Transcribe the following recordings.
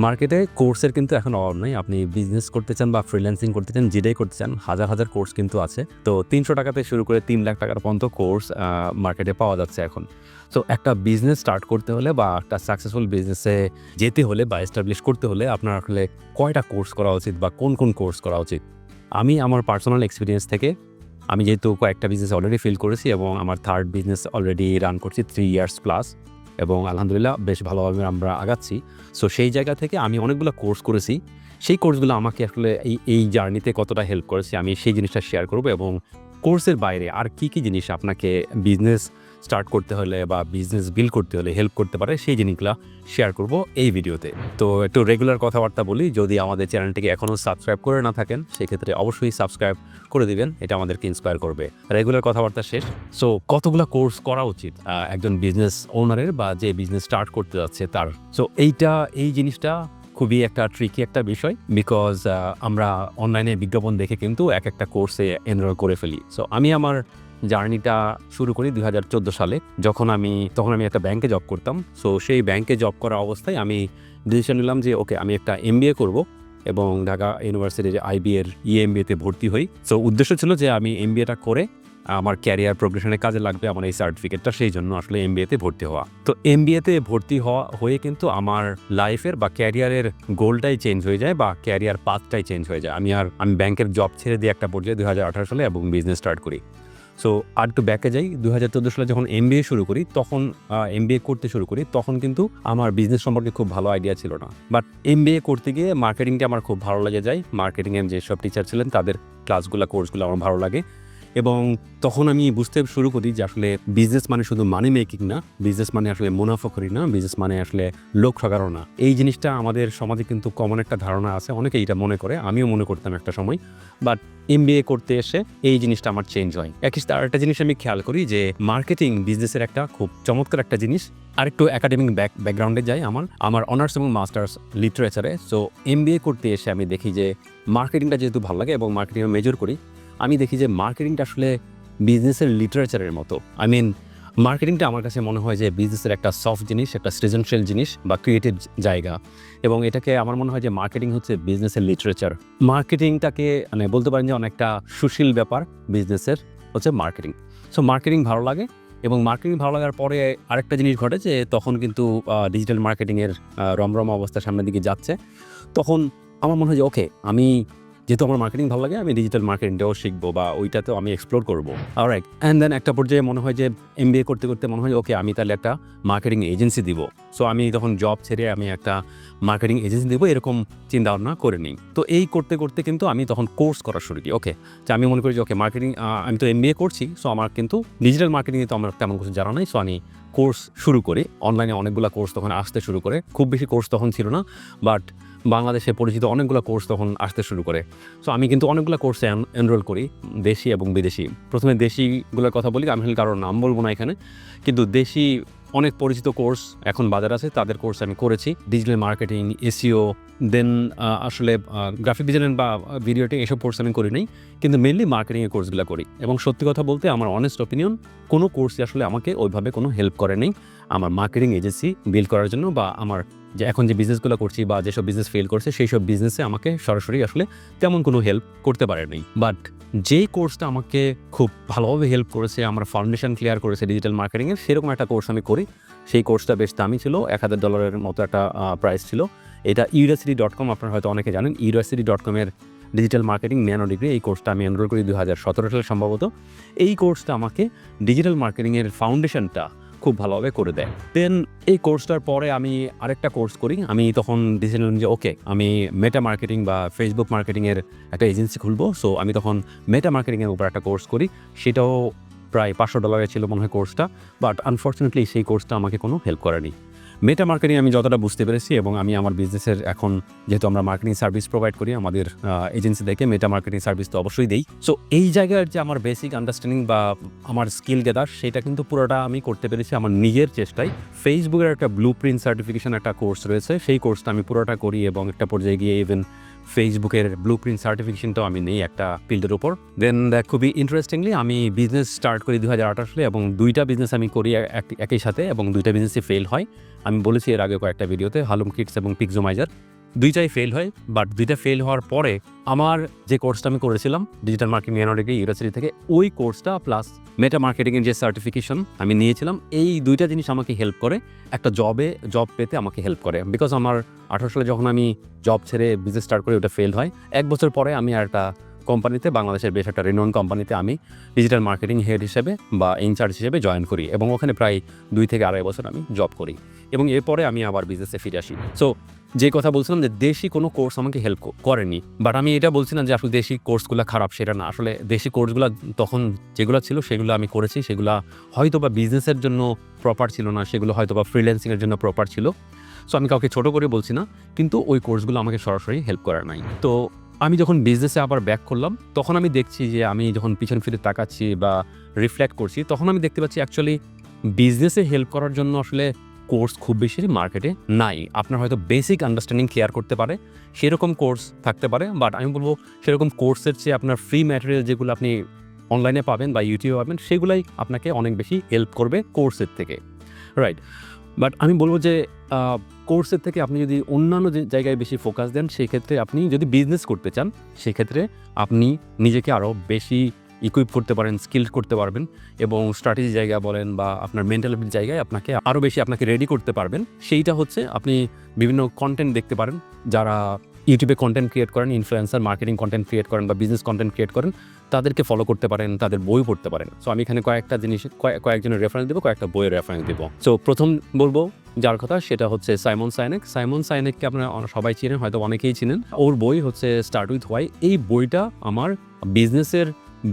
মার্কেটে কোর্সের কিন্তু এখন অভাব নাই। আপনি বিজনেস করতে চান বা ফ্রিল্যান্সিং করতে চান, যেটাই করতে চান, হাজার, হাজার কোর্স কিন্তু আছে। তো ৳৩০০ থেকে শুরু করে ৳৩,০০,০০০ পর্যন্ত কোর্স মার্কেটে পাওয়া যাচ্ছে এখন। তো একটা বিজনেস স্টার্ট করতে হলে বা একটা সাকসেসফুল বিজনেসে যেতে হলে বা এস্টাবলিশ করতে হলে আপনার আসলে কয়টা কোর্স করা উচিত বা কোন, কোন কোর্স করা উচিত? আমি আমার পার্সোনাল এক্সপেরিয়েন্স থেকে আমি যেহেতু কয়েকটা বিজনেস অলরেডি ফিল করেছি এবং আমার 3rd বিজনেস অলরেডি রান করছি 3 ইয়ার্স প্লাস এবং আলহামদুলিল্লাহ বেশ ভালোভাবে আমরা আগাচ্ছি। সো সেই জায়গা থেকে আমি অনেকগুলো কোর্স করেছি। সেই কোর্সগুলো আমাকে আসলে এই জার্নিতে কতটা হেল্প করেছে আমি সেই জিনিসটা শেয়ার করব এবং কোর্সের বাইরে আর কি জিনিস আপনাকে বিজনেস স্টার্ট করতে হলে বা বিজনেস বিল্ড করতে হলে হেল্প করতে পারে সেই জিনিসগুলা শেয়ার করব এই ভিডিওতে। তো একটু রেগুলার কথাবার্তা বলি, যদি আমাদের চ্যানেলটিকে এখনও সাবস্ক্রাইব করে না থাকেন সেক্ষেত্রে অবশ্যই সাবস্ক্রাইব করে দিবেন, এটা আমাদেরকে ইন্সপায়ার করবে। রেগুলার কথাবার্তা শেষ। সো কতগুলা কোর্স করা উচিত একজন বিজনেস ওনারের বা যে বিজনেস স্টার্ট করতে যাচ্ছে তার? সো এই জিনিসটা খুবই একটা ট্রিকি একটা বিষয়, বিকজ আমরা অনলাইনে বিজ্ঞাপন দেখে কিন্তু একটা কোর্সে এনরোল করে ফেলি। সো আমি আমার জার্নিটা শুরু করি 2014 সালে, তখন আমি একটা ব্যাংকে জব করতাম। সো সেই ব্যাংকে জব করা অবস্থায় আমি ডিসিশন নিলাম যে ওকে, আমি একটা MBA করব এবং ঢাকা ইউনিভার্সিটির IB এর EMBA-তে ভর্তি হই। সো উদ্দেশ্য ছিল যে আমি MBA-টা করে আমার ক্যারিয়ার প্রোগ্রেশনে কাজে লাগবে আমার এই সার্টিফিকেটটা, সেই জন্য আসলে MBA-তে ভর্তি হওয়া। তো MBA-তে ভর্তি হয়ে কিন্তু আমার লাইফের বা ক্যারিয়ারের গোলটাই চেঞ্জ হয়ে যায় বা ক্যারিয়ার পাথটাই চেঞ্জ হয়ে যায়। আমি ব্যাংকের জব ছেড়ে দিয়ে একটা পর্যায়ে 2018 সালে এবং বিজনেস স্টার্ট করি। সো আর একটু ব্যাকে যাই, 2014 সালে যখন MBA শুরু করি তখন MBA করতে শুরু করি তখন কিন্তু আমার বিজনেস সম্পর্কে খুব ভালো আইডিয়া ছিল না। বাট MBA করতে গিয়ে মার্কেটিংটা আমার খুব ভালো লেগে যায়। মার্কেটিংয়ের যেসব টিচার ছিলেন তাদের কোর্সগুলো আমার ভালো লাগে এবং তখন আমি বুঝতে শুরু করি যে আসলে বিজনেস মানে শুধু মানি মেকিং না, বিজনেস মানে আসলে মুনাফাখরি না, বিজনেস মানে আসলে লোক ঠকানো না। এই জিনিসটা আমাদের সমাজে কিন্তু কমন একটা ধারণা আছে, অনেকে এটা মনে করে, আমিও মনে করতাম একটা সময়। বাট MBA করতে এসে এই জিনিসটা আমার চেঞ্জ হয়। আরেকটা জিনিস আমি খেয়াল করি যে মার্কেটিং বিজনেসের একটা খুব চমৎকার একটা জিনিস। আরেকটু একাডেমিক ব্যাকগ্রাউন্ডে যাই, আমার অনার্স এবং মাস্টার্স লিটারেচারে। সো MBA করতে এসে আমি দেখি যে মার্কেটিংটা যেহেতু ভালো লাগে এবং মার্কেটিংয়ে মেজর করি, আমি দেখি যে মার্কেটিংটা আসলে বিজনেসের লিটারেচারের মতো। মার্কেটিংটা আমার কাছে মনে হয় যে বিজনেসের একটা সফট জিনিস, একটা সৃজনশীল জিনিস বা ক্রিয়েটিভ জায়গা, এবং এটাকে আমার মনে হয় যে মার্কেটিং হচ্ছে বিজনেসের লিটারেচার। মার্কেটিংটাকে বলতে পারেন যে অনেকটা সুশীল ব্যাপার বিজনেসের হচ্ছে মার্কেটিং। সো মার্কেটিং ভালো লাগে এবং মার্কেটিং ভালো লাগার পরে আরেকটা জিনিস ঘটে যে তখন কিন্তু ডিজিটাল মার্কেটিংয়ের রমরমা অবস্থা সামনের দিকে যাচ্ছে। তখন আমার মনে হয় যে ওকে, যেহেতু আমার মার্কেটিং ভালো লাগে, আমি ডিজিটাল মার্কেটিংটাও শিখবো বা ওইটাতেও আমি এক্সপ্লোর করবো। অলরাইট, অ্যান্ড দেন একটা পর্যায়ে মনে হয় যে MBA করতে করতে মনে হয় ওকে, আমি তাহলে একটা মার্কেটিং এজেন্সি দিব। সো আমি তখন জব ছেড়ে আমি একটা মার্কেটিং এজেন্সি দেবো এরকম চিন্তা ভাবনা করে নিই। তো এই করতে করতে কিন্তু আমি তখন কোর্স করা শুরু করি। ওকে, যে আমি মনে করি যে ওকে, মার্কেটিং আমি তো MBA করছি, সো আমার কিন্তু ডিজিটাল মার্কেটিংয়ে তো আমার তেমন কিছু জানা নাই। সো আমি কোর্স শুরু করি। অনলাইনে অনেকগুলো কোর্স তখন আসতে শুরু করে, খুব বেশি কোর্স তখন ছিল না, বাট বাংলাদেশে পরিচিত অনেকগুলো কোর্স তখন আসতে শুরু করে। সো আমি কিন্তু অনেকগুলো কোর্সে এনরোল করি, দেশি এবং বিদেশি। প্রথমে দেশিগুলোর কথা বলি, আমি কারোর নাম বলবো না এখানে, কিন্তু দেশি অনেক পরিচিত কোর্স এখন বাজার আছে, তাদের কোর্স আমি করেছি। ডিজিটাল মার্কেটিং, SEO, দেন আসলে গ্রাফিক ডিজাইন বা ভিডিও এডিটিং, এসব কোর্স আমি করি নাই, কিন্তু মেনলি মার্কেটিংয়ের কোর্সগুলো করি। এবং সত্যি কথা বলতে আমার অনেস্ট অপিনিয়ন, কোনো কোর্সই আসলে আমাকে ওইভাবে কোনো হেল্প করে নাই আমার মার্কেটিং এজেন্সি বিল্ড করার জন্য, বা আমার যে এখন যে বিজনেসগুলো করছি বা যেসব বিজনেস ফেল করছে সেই সব বিজনেসে আমাকে সরাসরি আসলে তেমন কোনো হেল্প করতে পারে নাই। বাট যেই কোর্সটা আমাকে খুব ভালোভাবে হেল্প করেছে, আমার ফাউন্ডেশন ক্লিয়ার করেছে ডিজিটাল মার্কেটিংয়ের, সেরকম একটা কোর্স আমি করি। সেই কোর্সটা বেশ দামি ছিল, $1000 মতো একটা প্রাইস ছিল। এটা udacity.com, আপনারা হয়তো অনেকে জানেন। udacity.com-এর ডিজিটাল মার্কেটিং ন্যানো ডিগ্রি, এই কোর্সটা আমি এনরোল করি 2017 সালে সম্ভবত। এই কোর্সটা আমাকে ডিজিটাল মার্কেটিংয়ের ফাউন্ডেশনটা খুব ভালোভাবে করে দেয়। দেন এই কোর্সটার পরে আমি আরেকটা কোর্স করি। আমি তখন ডিসিশন নিলাম যে ওকে, আমি মেটা মার্কেটিং বা ফেসবুক মার্কেটিংয়ের একটা এজেন্সি খুলবো। সো আমি তখন মেটা মার্কেটিংয়ের উপর একটা কোর্স করি, সেটাও প্রায় $500 ছিল মনে হয় কোর্সটা। বাট আনফর্চুনেটলি সেই কোর্সটা আমাকে কোনো হেল্প করেনি। মেটা মার্কেটিং আমি যতটা বুঝতে পেরেছি, এবং আমি আমার বিজনেসের এখন যেহেতু আমরা মার্কেটিং সার্ভিস প্রোভাইড করি আমাদের এজেন্সি থেকে, মেটা মার্কেটিং সার্ভিস তো অবশ্যই দেই। সো এই জায়গার যে আমার বেসিক আন্ডারস্ট্যান্ডিং বা আমার স্কিল গেদার, সেটা কিন্তু পুরোটা আমি করতে পেরেছি আমার নিজের চেষ্টায়। ফেসবুকের একটা ব্লু প্রিন্ট সার্টিফিকেশন একটা কোর্স রয়েছে, সেই কোর্সটা আমি পুরোটা করি এবং একটা পর্যায়ে গিয়ে ইভেন ফেসবুকের ব্লুপ্রিন্ট সার্টিফিকেশনটাও আমি নেই একটা ফিল্ডের উপর। দেন খুবই ইন্টারেস্টিংলি আমি বিজনেস স্টার্ট করি 2018 সালে এবং 2টা বিজনেস আমি করি একই সাথে এবং 2টা বিজনেসই ফেল হয়। আমি বলেছি এর আগে কয়েকটা ভিডিওতে, হালুম কিডস এবং পিক্সোমাইজার 2টাই ফেল হয়। বাট 2টা ফেল হওয়ার পরে আমার যে কোর্সটা আমি করেছিলাম ডিজিটাল মার্কেটিং এনওডিগ্রি ইউনিভার্সিটি থেকে, ওই কোর্সটা প্লাস মেটা মার্কেটিংয়ের যে সার্টিফিকেশন আমি নিয়েছিলাম, এই 2টা জিনিস আমাকে হেল্প করে একটা জব পেতে আমাকে হেল্প করে। বিকজ আমার 18 সালে যখন আমি জব ছেড়ে বিজনেস স্টার্ট করি ওটা ফেল হয়, 1 বছর পরে আমি আর একটা কোম্পানিতে, বাংলাদেশের বেশ একটা রিনোন কোম্পানিতে আমি ডিজিটাল মার্কেটিং হেড হিসেবে বা ইনচার্জ হিসেবে জয়েন করি এবং ওখানে প্রায় 2 থেকে 2.5 বছর আমি জব করি এবং এরপরে আমি আবার বিজনেসে ফিরে আসি। সো যে কথা বলছিলাম যে দেশি কোনো কোর্স আমাকে হেল্প করেনি, বাট আমি এটা বলছি না যে আসলে দেশি কোর্সগুলো খারাপ, সেটা না। আসলে দেশি কোর্সগুলো তখন যেগুলো ছিল সেগুলো আমি করেছি, সেগুলো হয়তো বা বিজনেসের জন্য প্রপার ছিল না, সেগুলো হয়তো বা ফ্রিল্যান্সিংয়ের জন্য প্রপার ছিল। সো আমি কাউকে ছোটো করে বলছি না, কিন্তু ওই কোর্সগুলো আমাকে সরাসরি হেল্প করা নাই। তো আমি যখন বিজনেসে আবার ব্যাক করলাম তখন আমি দেখছি যে আমি যখন পিছন ফিরে তাকাচ্ছি বা রিফ্লেক্ট করছি তখন আমি দেখতে পাচ্ছি অ্যাকচুয়ালি বিজনেসে হেল্প করার জন্য আসলে কোর্স খুব বেশি মার্কেটে নাই। আপনার হয়তো বেসিক আন্ডারস্ট্যান্ডিং ক্লিয়ার করতে পারে সেরকম কোর্স থাকতে পারে, বাট আমি বলবো সেরকম কোর্সের চেয়ে আপনার ফ্রি ম্যাটেরিয়াল যেগুলো আপনি অনলাইনে পাবেন বা ইউটিউবে পাবেন সেগুলাই আপনাকে অনেক বেশি হেল্প করবে কোর্সের থেকে, রাইট? বাট আমি বলবো যে কোর্সের থেকে আপনি যদি অন্যান্য যে জায়গায় বেশি ফোকাস দেন, সেক্ষেত্রে আপনি যদি বিজনেস করতে চান সেক্ষেত্রে আপনি নিজেকে আরও বেশি ইকুইপ করতে পারেন, স্কিল করতে পারবেন এবং স্ট্র্যাটেজি জায়গা বলেন বা আপনার মেন্টালিটির জায়গায় আপনাকে আরও বেশি আপনাকে রেডি করতে পারবেন। সেইটা হচ্ছে আপনি বিভিন্ন কন্টেন্ট দেখতে পারেন, যারা ইউটিউবে কন্টেন্ট ক্রিয়েট করেন, ইনফ্লুয়েন্সার মার্কেটিং কন্টেন্ট ক্রিয়েট করেন বা বিজনেস কন্টেন্ট ক্রিয়েট করেন, তাদেরকে ফলো করতে পারেন, তাদের বই পড়তে পারেন। সো আমি এখানে কয়েকটা জিনিস কয়েকজনের রেফারেন্স দেবো, কয়েকটা বইয়ের রেফারেন্স দেবো। সো প্রথম বলবো যার কথা সেটা হচ্ছে সাইমন সাইনেক। সাইমন সাইনেককে আপনারা সবাই চিনেন, হয়তো অনেকেই চিনেন। ওর বই হচ্ছে স্টার্ট উইথ হোয়াই। এই বইটা আমার বিজনেসের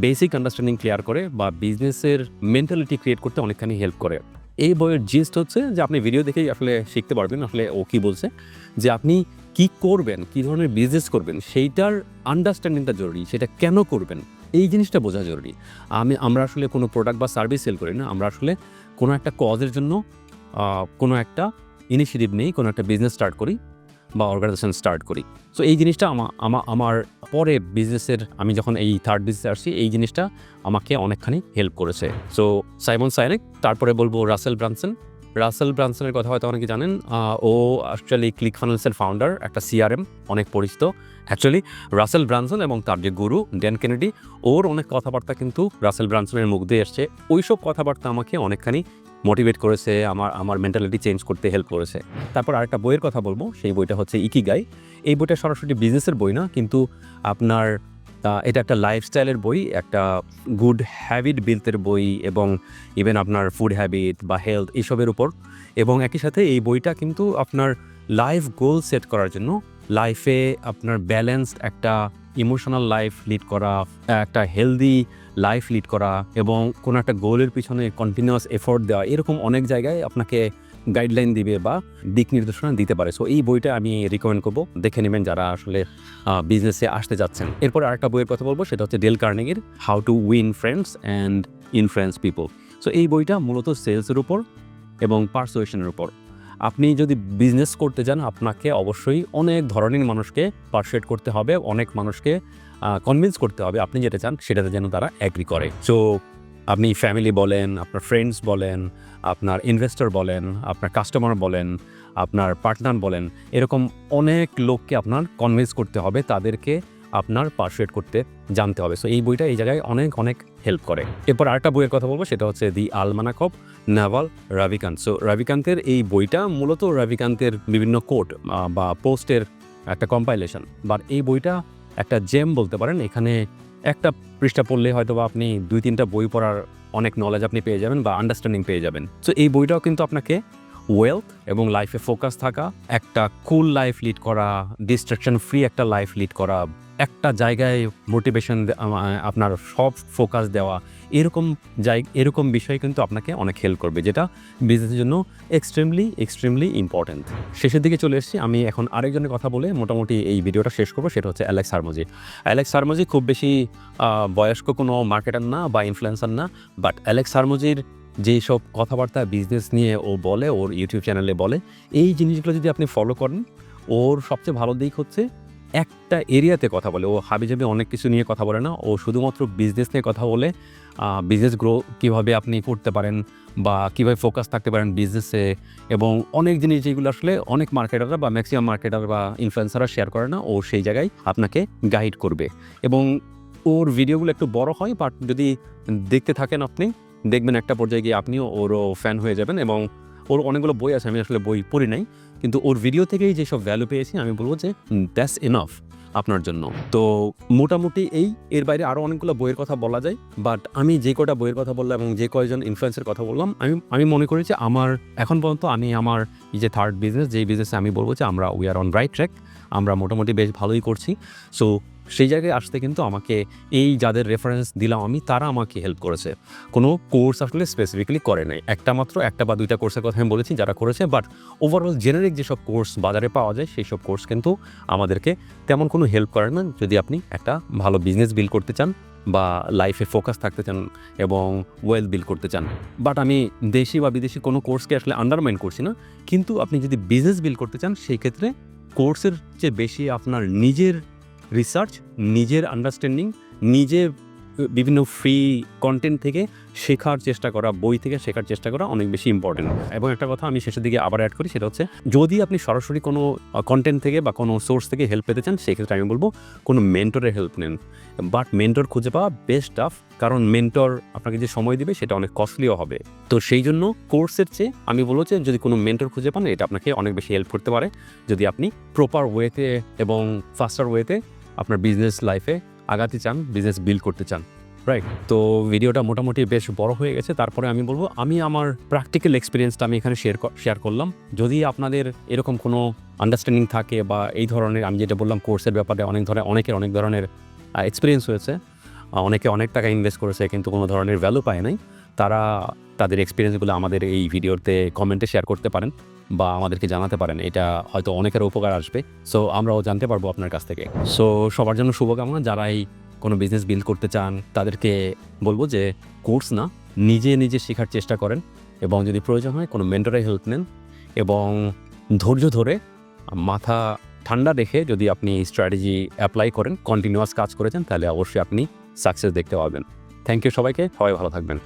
বেসিক আন্ডারস্ট্যান্ডিং ক্লিয়ার করে বা বিজনেসের মেন্টালিটি ক্রিয়েট করতে অনেকখানি হেল্প করে। এই বইয়ের জিস্ট হচ্ছে যে আপনি ভিডিও দেখেই আসলে শিখতে পারবেন আসলে ও কী বলছে, যে আপনি কি করবেন, কী ধরনের বিজনেস করবেন সেইটার আন্ডারস্ট্যান্ডিংটা জরুরি, সেটা কেন করবেন এই জিনিসটা বোঝা জরুরি। আমরা আসলে কোনো প্রোডাক্ট বা সার্ভিস সেল করি না, আমরা আসলে কোনো একটা কজের জন্য কোনো একটা ইনিশিয়েটিভ নেই, কোনো একটা বিজনেস স্টার্ট করি বা অর্গানাইজেশন স্টার্ট করি। সো এই জিনিসটা আমার পরে বিজনেসের আমি যখন এই থার্ড বিজনেসে আসছি এই জিনিসটা আমাকে অনেকখানি হেল্প করেছে। So Simon Sinek. তারপরে বলবো রাসেল ব্রানসন। রাসেল ব্রানসনের কথা হয়তো অনেকে জানেন। ও অ্যাকচুয়ালি ক্লিকফানেলসের ফাউন্ডার, একটা CRM অনেক পরিচিত। অ্যাকচুয়ালি রাসেল ব্রানসন এবং তার যে গুরু ড্যান কেনেডি, ওর অনেক কথাবার্তা কিন্তু রাসেল ব্রানসনের মুখ দিয়ে এসছে। ওইসব কথাবার্তা আমাকে অনেকখানি মোটিভেট করেছে, আমার মেন্টালিটি চেঞ্জ করতে হেল্প করেছে। তারপর আরেকটা বইয়ের কথা বলবো, সেই বইটা হচ্ছে ইকিগাই। এই বইটা সরাসরি বিজনেসের বই না, কিন্তু আপনার এটা একটা লাইফস্টাইলের বই, একটা গুড হ্যাবিট বিল্ডের বই এবং ইভেন আপনার ফুড হ্যাবিট বা হেলথ এইসবের উপর। এবং একই সাথে এই বইটা কিন্তু আপনার লাইফ গোল সেট করার জন্য, লাইফে আপনার ব্যালেন্সড একটা ইমোশনাল লাইফ লিড করা, একটা হেলদি লাইফ লিড করা এবং কোনো একটা গোলের পিছনে কন্টিনিউয়াস এফোর্ট দেওয়া, এরকম অনেক জায়গায় আপনাকে গাইডলাইন দিবে বা দিক নির্দেশনা দিতে পারে। সো এই বইটা আমি রিকমেন্ড করবো, দেখে নেবেন যারা আসলে বিজনেসে আসতে যাচ্ছেন। এরপর আরেকটা বইয়ের কথা বলবো, সেটা হচ্ছে ডেল কার্নেগির how to win friends and influence people. So এই বইটা মূলত সেলসের উপর এবং পারসুয়েশনের উপর। আপনি যদি বিজনেস করতে যান আপনাকে অবশ্যই অনেক ধরনের মানুষকে পারসুয়েট করতে হবে, অনেক মানুষকে কনভিন্স করতে হবে আপনি যেটা চান সেটাতে যেন তারা অ্যাগ্রি করে। সো আপনি ফ্যামিলি বলেন, আপনার ফ্রেন্ডস বলেন, আপনার ইনভেস্টর বলেন, আপনার কাস্টমার বলেন, আপনার পার্টনার বলেন, এরকম অনেক লোককে আপনার কনভিন্স করতে হবে, তাদেরকে আপনার পারসুয়েট করতে জানতে হবে। সো এই বইটা এই জায়গায় অনেক হেল্প করে। এরপর আরেকটা বইয়ের কথা বলবো, সেটা হচ্ছে দি আলমানাক অফ নাভাল রাভিকান্ত। সো রাভিকান্তের এই বইটা মূলত রাভিকান্তের বিভিন্ন কোট বা পোস্টের একটা কম্পাইলেশন, বাট এই বইটা একটা জেম বলতে পারেন। এখানে একটা পৃষ্ঠা পড়লে হয়তো বা আপনি 2-3টা বই পড়ার অনেক নলেজ আপনি পেয়ে যাবেন বা আন্ডারস্ট্যান্ডিং পেয়ে যাবেন। সো এই বইটাও কিন্তু আপনাকে ওয়েলথ এবং লাইফে ফোকাস থাকা, একটা কুল লাইফ লিড করা, ডিস্ট্রাকশন ফ্রি একটা লাইফ লিড করা, একটা জায়গায় মোটিভেশন আপনার সব ফোকাস দেওয়া, এরকম বিষয় কিন্তু আপনাকে অনেক হেল্প করবে, যেটা বিজনেসের জন্য এক্সট্রিমলি ইম্পর্ট্যান্ট। শেষের দিকে চলে এসেছি, আমি এখন আরেকজনের কথা বলে মোটামুটি এই ভিডিওটা শেষ করবো, সেটা হচ্ছে অ্যালেক্স হারমোজি। অ্যালেক্স হারমোজি খুব বেশি বয়স্ক কোনো মার্কেটার না বা ইনফ্লুয়েন্সার না, বাট অ্যালেক্স হারমোজির যেসব কথাবার্তা বিজনেস নিয়ে ও বলে, ওর ইউটিউব চ্যানেলে বলে, এই জিনিসগুলো যদি আপনি ফলো করেন, ওর সবচেয়ে ভালো দিক হচ্ছে একটা এরিয়াতে কথা বলে, ও হাবিজাবি অনেক কিছু নিয়ে কথা বলে না, ও শুধুমাত্র বিজনেস নিয়ে কথা বলে। বিজনেস গ্রো কীভাবে আপনি করতে পারেন বা কীভাবে ফোকাস থাকতে পারেন বিজনেসে, এবং অনেক জিনিস যেগুলো আসলে অনেক মার্কেটাররা বা ম্যাক্সিমাম মার্কেটার বা ইনফ্লুয়েন্সাররা শেয়ার করে না, ও সেই জায়গায় আপনাকে গাইড করবে। এবং ওর ভিডিওগুলো একটু বড় হয়, বাট যদি দেখতে থাকেন আপনি দেখবেন একটা পর্যায়ে গিয়ে আপনিও ওরও ফ্যান হয়ে যাবেন। এবং ওর অনেকগুলো বই আছে, আমি আসলে বই পড়ি নাই, কিন্তু ওর ভিডিও থেকেই যেসব ভ্যালু পেয়েছি আমি বলবো যে দ্যাটস এনাফ আপনার জন্য। তো মোটামুটি এর বাইরে আরও অনেকগুলো বইয়ের কথা বলা যায়, বাট আমি যে কটা বইয়ের কথা বললাম এবং যে কয়জন ইনফ্লুয়েন্সের কথা বললাম, আমি মনে করি যে আমার এখন পর্যন্ত আমি আমার এই যে থার্ড বিজনেস, যেই বিজনেসে আমি বলবো যে আমরা we are on right track, আমরা মোটামুটি বেশ ভালোই করছি। সো সেই জায়গায় আসতে কিন্তু আমাকে এই যাদের রেফারেন্স দিলাম আমি, তারা আমাকে হেল্প করেছে। কোনো কোর্স আসলে স্পেসিফিক্যালি করে নাই, একটা বা দুইটা কোর্সের কথা আমি বলেছি যারা করেছে, বাট ওভারঅল জেনারিক যেসব কোর্স বাজারে পাওয়া যায় সেই সব কোর্স কিন্তু আমাদেরকে তেমন কোনো হেল্প করে না যদি আপনি একটা ভালো বিজনেস বিল্ড করতে চান বা লাইফে ফোকাস থাকতে চান এবং ওয়েলথ বিল্ড করতে চান। বাট আমি দেশি বা বিদেশি কোনো কোর্সকে আসলে আন্ডারমাইন করছি না, কিন্তু আপনি যদি বিজনেস বিল্ড করতে চান সেই ক্ষেত্রে কোর্সের চেয়ে বেশি আপনার নিজের রিসার্চ, নিজের আন্ডারস্ট্যান্ডিং, নিজে বিভিন্ন ফ্রি কন্টেন্ট থেকে শেখার চেষ্টা করা, বই থেকে শেখার চেষ্টা করা অনেক বেশি ইম্পর্টেন্ট। এবং একটা কথা আমি শেষের দিকে আবার অ্যাড করি, সেটা হচ্ছে যদি আপনি সরাসরি কোনো কন্টেন্ট থেকে বা কোনো সোর্স থেকে হেল্প পেতে চান সেক্ষেত্রে আমি বলবো কোনো মেন্টরের হেল্প নেন। বাট মেন্টর খুঁজে পাওয়া বেস্ট টাফ, কারণ মেন্টর আপনাকে যে সময় দিবে সেটা অনেক কস্টলিও হবে। তো সেই জন্য কোর্সের চেয়ে আমি বলবো যে যদি কোনো মেন্টর খুঁজে পান এটা আপনাকে অনেক বেশি হেল্প করতে পারে, যদি আপনি প্রপার ওয়েতে এবং ফাস্টার ওয়েতে আপনার বিজনেস লাইফে আগাতে চান, বিজনেস বিল্ড করতে চান, রাইট? তো ভিডিওটা মোটামুটি বেশ বড় হয়ে গেছে, তারপরে আমি বলবো আমি আমার প্র্যাকটিক্যাল এক্সপিরিয়েন্সটা আমি এখানে শেয়ার করলাম। যদি আপনাদের এরকম কোনো আন্ডারস্ট্যান্ডিং থাকে বা এই ধরনের আমি যেটা বললাম কোর্সের ব্যাপারে অনেকের অনেক ধরনের এক্সপিরিয়েন্স হয়েছে, অনেকে অনেক টাকা ইনভেস্ট করেছে কিন্তু কোনো ধরনের ভ্যালু পায় নাই, তারা তাদের এক্সপিরিয়েন্সগুলো আমাদের এই ভিডিওতে কমেন্টে শেয়ার করতে পারেন বা আমাদেরকে জানাতে পারেন, এটা হয়তো অনেকের উপকার আসবে। সো আমরাও জানতে পারবো আপনার কাছ থেকে। সো সবার জন্য শুভকামনা, যারা এই কোনো বিজনেস বিল্ড করতে চান তাদেরকে বলবো যে কোর্স না, নিজে শেখার চেষ্টা করেন, এবং যদি প্রয়োজন হয় কোনো মেন্টরের হেল্প নেন, এবং ধৈর্য ধরে মাথা ঠান্ডা রেখে যদি আপনি স্ট্র্যাটেজি অ্যাপ্লাই করেন, কন্টিনিউয়াস কাজ করেছেন, তাহলে অবশ্যই আপনি সাকসেস দেখতে পাবেন। থ্যাংক ইউ সবাইকে, সবাই ভালো থাকবেন।